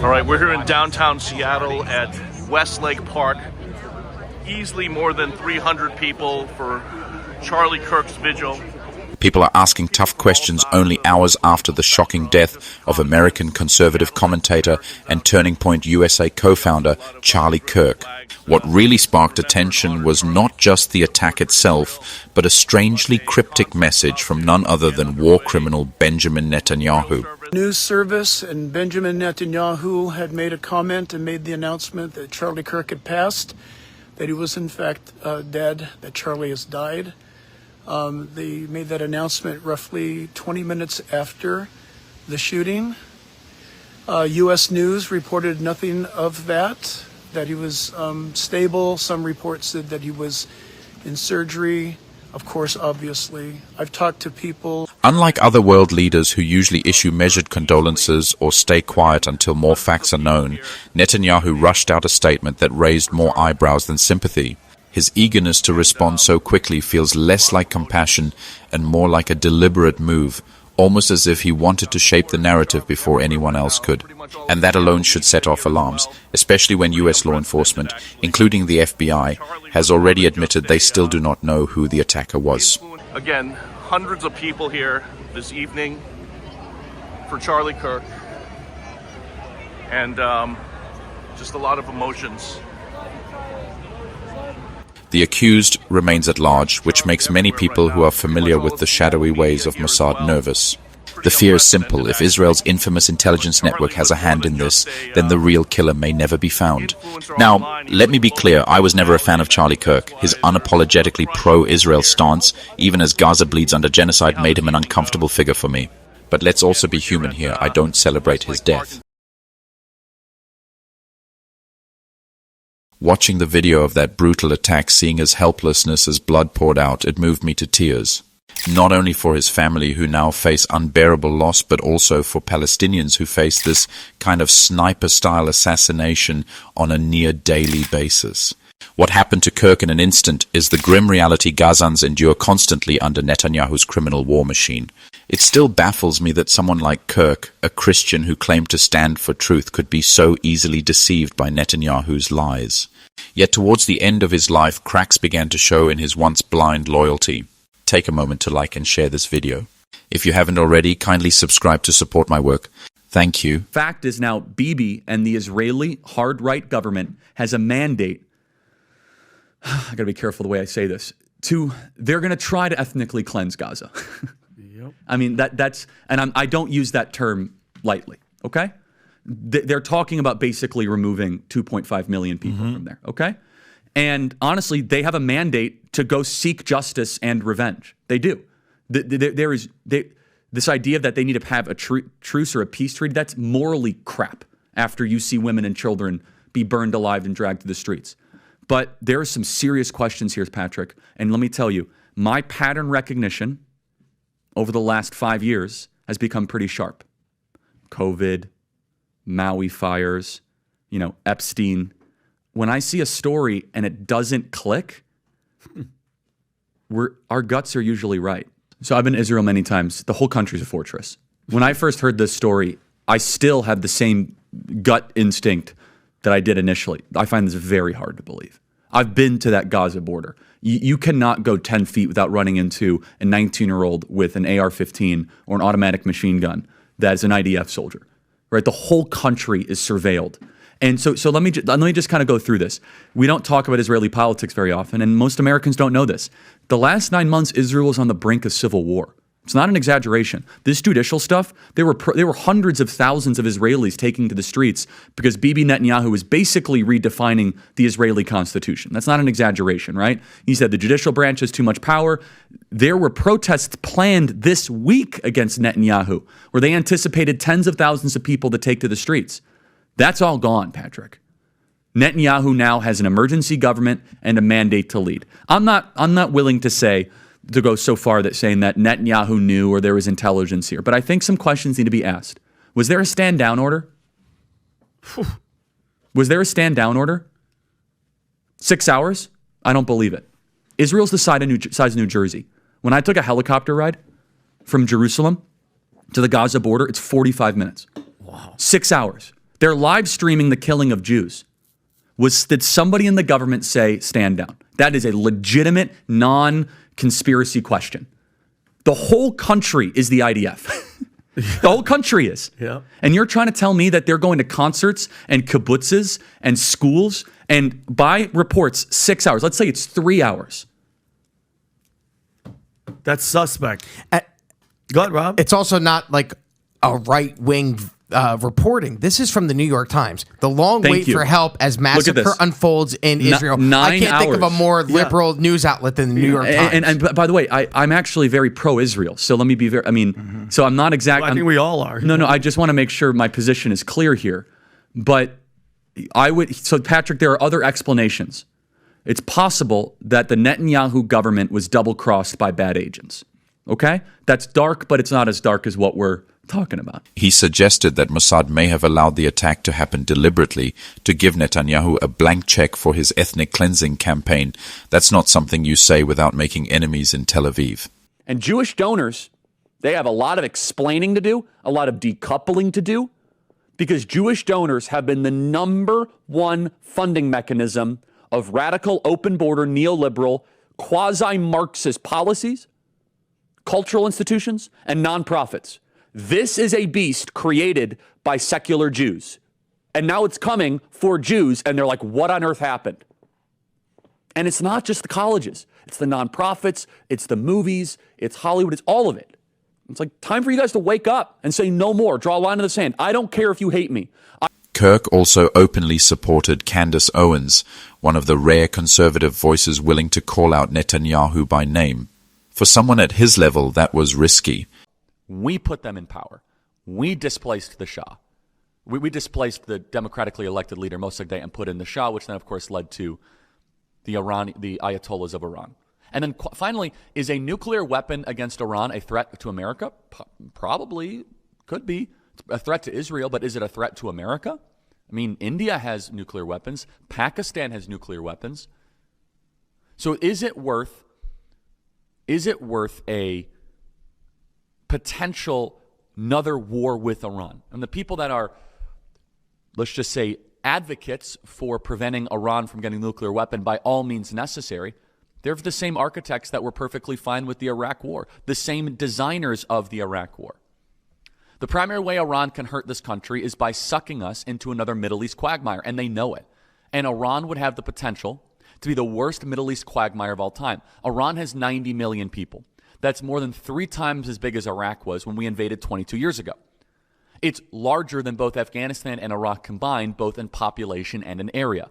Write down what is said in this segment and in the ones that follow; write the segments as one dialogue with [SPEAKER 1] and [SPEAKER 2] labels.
[SPEAKER 1] All right, we're here in downtown Seattle at Westlake Park. Easily more than 300 people for Charlie Kirk's vigil.
[SPEAKER 2] People are asking tough questions only hours after the shocking death of American conservative commentator and Turning Point USA co-founder Charlie Kirk. What really sparked attention was not just the attack itself, but a strangely cryptic message from none other than war criminal Benjamin Netanyahu.
[SPEAKER 3] News service and Benjamin Netanyahu had made a comment and made the announcement that Charlie Kirk had passed, that he was in fact dead, that Charlie has died. They made that announcement roughly 20 minutes after the shooting. U.S. News reported nothing of that he was stable. Some reports said that he was in surgery. Of course, obviously, I've talked to people.
[SPEAKER 2] Unlike other world leaders who usually issue measured condolences or stay quiet until more facts are known, Netanyahu rushed out a statement that raised more eyebrows than sympathy. His eagerness to respond so quickly feels less like compassion and more like a deliberate move, almost as if he wanted to shape the narrative before anyone else could. And that alone should set off alarms, especially when U.S. law enforcement, including the FBI, has already admitted they still do not know who the attacker was.
[SPEAKER 1] Again, hundreds of people here this evening for Charlie Kirk, and just a lot of emotions.
[SPEAKER 2] The accused remains at large, which makes many people who are familiar with the shadowy ways of Mossad nervous. The fear is simple. If Israel's infamous intelligence network has a hand in this, then the real killer may never be found. Now, let me be clear, I was never a fan of Charlie Kirk. His unapologetically pro-Israel stance, even as Gaza bleeds under genocide, made him an uncomfortable figure for me. But let's also be human here. I don't celebrate his death. Watching the video of that brutal attack, seeing his helplessness as blood poured out, it moved me to tears. Not only for his family who now face unbearable loss, but also for Palestinians who face this kind of sniper-style assassination on a near-daily basis. What happened to Kirk in an instant is the grim reality Gazans endure constantly under Netanyahu's criminal war machine. It still baffles me that someone like Kirk, a Christian who claimed to stand for truth, could be so easily deceived by Netanyahu's lies. Yet towards the end of his life, cracks began to show in his once blind loyalty. Take a moment to like and share this video. If you haven't already, kindly subscribe to support my work. Thank you.
[SPEAKER 4] Fact is now Bibi and the Israeli hard-right government has a mandate. I gotta be careful the way I say this. They're gonna try to ethnically cleanse Gaza. Yep. I mean, I don't use that term lightly, okay? They're talking about basically removing 2.5 million people from there, okay? And honestly, they have a mandate to go seek justice and revenge. They do. This idea that they need to have a truce or a peace treaty, that's morally crap after you see women and children be burned alive and dragged to the streets. But there are some serious questions here, Patrick. And let me tell you, my pattern recognition over the last 5 years has become pretty sharp. COVID, Maui fires, Epstein. When I see a story and it doesn't click, our guts are usually right. So I've been to Israel many times. The whole country's a fortress. When I first heard this story, I still have the same gut instinct that I did initially. I find this very hard to believe. I've been to that Gaza border. You cannot go 10 feet without running into a 19-year-old with an AR-15 or an automatic machine gun that is an IDF soldier. Right? The whole country is surveilled. And so let me just kind of go through this. We don't talk about Israeli politics very often, and most Americans don't know this. The last 9 months, Israel was on the brink of civil war. It's not an exaggeration. This judicial stuff, there were hundreds of thousands of Israelis taking to the streets because Bibi Netanyahu was basically redefining the Israeli constitution. That's not an exaggeration, right? He said the judicial branch has too much power. There were protests planned this week against Netanyahu where they anticipated tens of thousands of people to take to the streets. That's all gone, Patrick. Netanyahu now has an emergency government and a mandate to lead. I'm not willing to go so far that saying that Netanyahu knew or there was intelligence here, but I think some questions need to be asked. Was there a stand down order? Was there a stand down order? 6 hours? I don't believe it. Israel's the size of New Jersey. When I took a helicopter ride from Jerusalem to the Gaza border, it's 45 minutes. Wow. 6 hours. They're live streaming the killing of Jews. Did somebody in the government say, stand down? That is a legitimate, non-conspiracy question. The whole country is the IDF. The whole country is.
[SPEAKER 5] Yeah.
[SPEAKER 4] And you're trying to tell me that they're going to concerts and kibbutzes and schools and by reports 6 hours. Let's say it's 3 hours.
[SPEAKER 5] That's suspect. Go ahead, Rob.
[SPEAKER 6] It's also not like a right-wing reporting. This is from the New York Times. The long
[SPEAKER 4] Thank
[SPEAKER 6] wait
[SPEAKER 4] you.
[SPEAKER 6] for help as massacre unfolds in Israel.
[SPEAKER 4] 9
[SPEAKER 6] I can't think of a
[SPEAKER 4] hours.
[SPEAKER 6] more liberal news outlet than the New York Times.
[SPEAKER 4] And by the way, I'm actually very pro-Israel. So let me be very, so I'm not exactly.
[SPEAKER 5] Well, I think we all are.
[SPEAKER 4] No, I just want to make sure my position is clear here. But so Patrick, there are other explanations. It's possible that the Netanyahu government was double-crossed by bad agents. Okay? That's dark, but it's not as dark as what we're talking about.
[SPEAKER 2] He suggested that Mossad may have allowed the attack to happen deliberately to give Netanyahu a blank check for his ethnic cleansing campaign. That's not something you say without making enemies in Tel Aviv.
[SPEAKER 4] And Jewish donors, they have a lot of explaining to do, a lot of decoupling to do, because Jewish donors have been the number one funding mechanism of radical, open border, neoliberal, quasi-Marxist policies, cultural institutions, and nonprofits. This is a beast created by secular Jews. And now it's coming for Jews, and they're like, what on earth happened? And it's not just the colleges. It's the nonprofits, it's the movies, it's Hollywood, it's all of it. It's like time for you guys to wake up and say no more, draw a line in the sand. I don't care if you hate me.
[SPEAKER 2] Kirk also openly supported Candace Owens, one of the rare conservative voices willing to call out Netanyahu by name. For someone at his level, that was risky.
[SPEAKER 4] We put them in power. We displaced the Shah. We displaced the democratically elected leader Mossad and put in the Shah, which then, of course, led to the Ayatollahs of Iran. And then finally, is a nuclear weapon against Iran a threat to America? Probably. Could be. It's a threat to Israel, but is it a threat to America? I mean, India has nuclear weapons. Pakistan has nuclear weapons. So is it worth a potential another war with Iran? And the people that are, let's just say, advocates for preventing Iran from getting a nuclear weapon by all means necessary, they're the same architects that were perfectly fine with the Iraq War, the same designers of the Iraq War. The primary way Iran can hurt this country is by sucking us into another Middle East quagmire, and they know it. And Iran would have the potential to be the worst Middle East quagmire of all time. Iran has 90 million people. That's more than 3 times as big as Iraq was when we invaded 22 years ago. It's larger than both Afghanistan and Iraq combined, both in population and in area.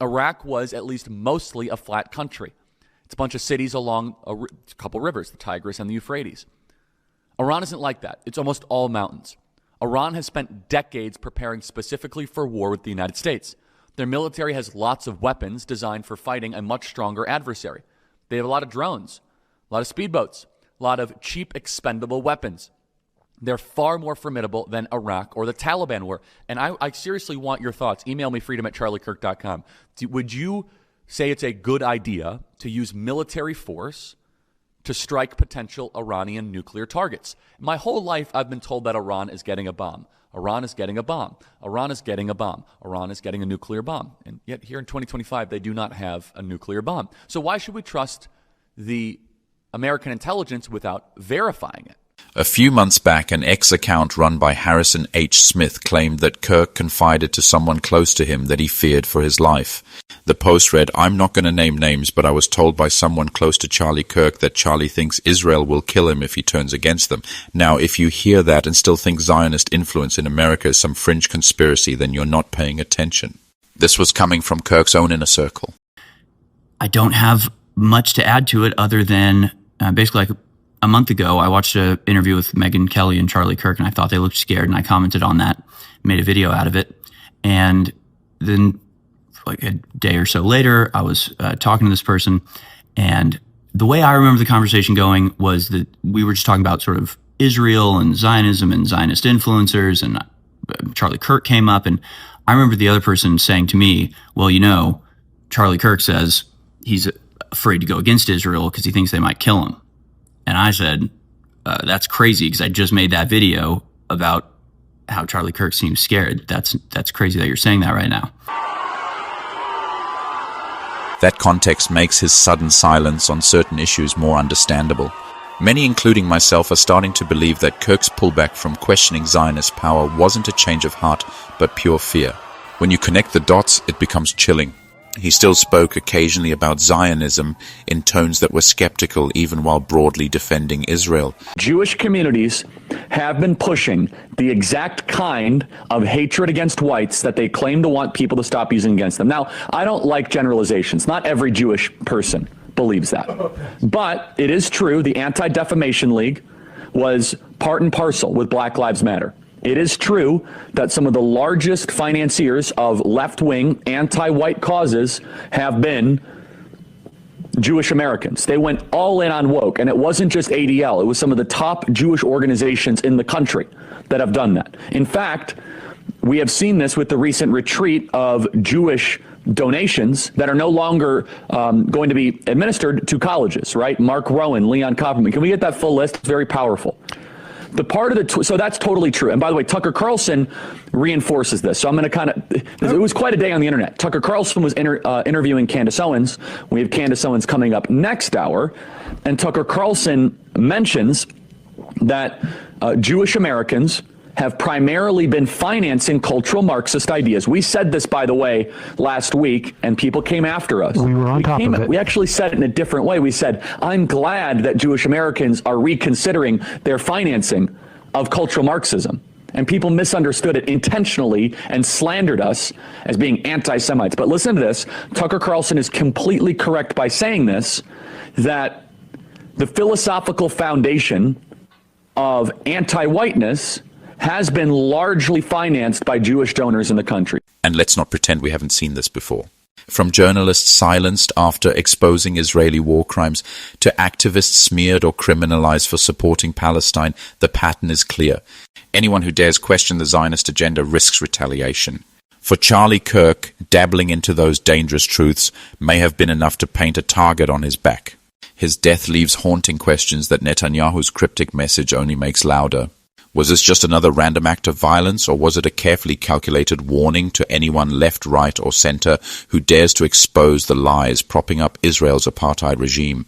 [SPEAKER 4] Iraq was at least mostly a flat country. It's a bunch of cities along a couple rivers, the Tigris and the Euphrates. Iran isn't like that. It's almost all mountains. Iran has spent decades preparing specifically for war with the United States. Their military has lots of weapons designed for fighting a much stronger adversary. They have a lot of drones, a lot of speedboats, a lot of cheap, expendable weapons. They're far more formidable than Iraq or the Taliban were. And I seriously want your thoughts. Email me, freedom@charliekirk.com. Would you say it's a good idea to use military force to strike potential Iranian nuclear targets? My whole life, I've been told that Iran is getting a bomb. Iran is getting a bomb. Iran is getting a bomb. Iran is getting a nuclear bomb. And yet here in 2025, they do not have a nuclear bomb. So why should we trust the American intelligence without verifying it?
[SPEAKER 2] A few months back, an X account run by Harrison H. Smith claimed that Kirk confided to someone close to him that he feared for his life. The post read, "I'm not going to name names, but I was told by someone close to Charlie Kirk that Charlie thinks Israel will kill him if he turns against them. Now, if you hear that and still think Zionist influence in America is some fringe conspiracy, then you're not paying attention." This was coming from Kirk's own inner circle.
[SPEAKER 7] I don't have much to add to it other than basically like a month ago, I watched an interview with Megyn Kelly and Charlie Kirk, and I thought they looked scared, and I commented on that, made a video out of it. And then like a day or so later, I was talking to this person, and the way I remember the conversation going was that we were just talking about sort of Israel and Zionism and Zionist influencers, and Charlie Kirk came up, and I remember the other person saying to me, well, you know, Charlie Kirk says he's afraid to go against Israel because he thinks they might kill him. And I said, that's crazy because I just made that video about how Charlie Kirk seems scared. That's crazy that you're saying that right now.
[SPEAKER 2] That context makes his sudden silence on certain issues more understandable. Many, including myself, are starting to believe that Kirk's pullback from questioning Zionist power wasn't a change of heart, but pure fear. When you connect the dots, it becomes chilling. He still spoke occasionally about Zionism in tones that were skeptical, even while broadly defending Israel.
[SPEAKER 8] Jewish communities have been pushing the exact kind of hatred against whites that they claim to want people to stop using against them. Now, I don't like generalizations. Not every Jewish person believes that. But it is true, the Anti-Defamation League was part and parcel with Black Lives Matter. It is true that some of the largest financiers of left-wing anti-white causes have been Jewish Americans. They went all in on woke, and it wasn't just ADL. It was some of the top Jewish organizations in the country that have done that. In fact, we have seen this with the recent retreat of Jewish donations that are no longer going to be administered to colleges, right? Mark Rowan, Leon Kopperman. Can we get that full list? It's very powerful. The part of so that's totally true. And by the way, Tucker Carlson reinforces this. So I'm going to it was quite a day on the internet. Tucker Carlson was interviewing Candace Owens. We have Candace Owens coming up next hour. And Tucker Carlson mentions that Jewish Americans have primarily been financing cultural Marxist ideas. We said this, by the way, last week, and people came after us.
[SPEAKER 9] We were on top of it.
[SPEAKER 8] We actually said it in a different way. We said, I'm glad that Jewish Americans are reconsidering their financing of cultural Marxism. And people misunderstood it intentionally and slandered us as being anti-Semites. But listen to this. Tucker Carlson is completely correct by saying this, that the philosophical foundation of anti-whiteness has been largely financed by Jewish donors in the country.
[SPEAKER 2] And let's not pretend we haven't seen this before. From journalists silenced after exposing Israeli war crimes to activists smeared or criminalized for supporting Palestine, the pattern is clear. Anyone who dares question the Zionist agenda risks retaliation. For Charlie Kirk, dabbling into those dangerous truths may have been enough to paint a target on his back. His death leaves haunting questions that Netanyahu's cryptic message only makes louder. Was this just another random act of violence, or was it a carefully calculated warning to anyone left, right, or center who dares to expose the lies propping up Israel's apartheid regime?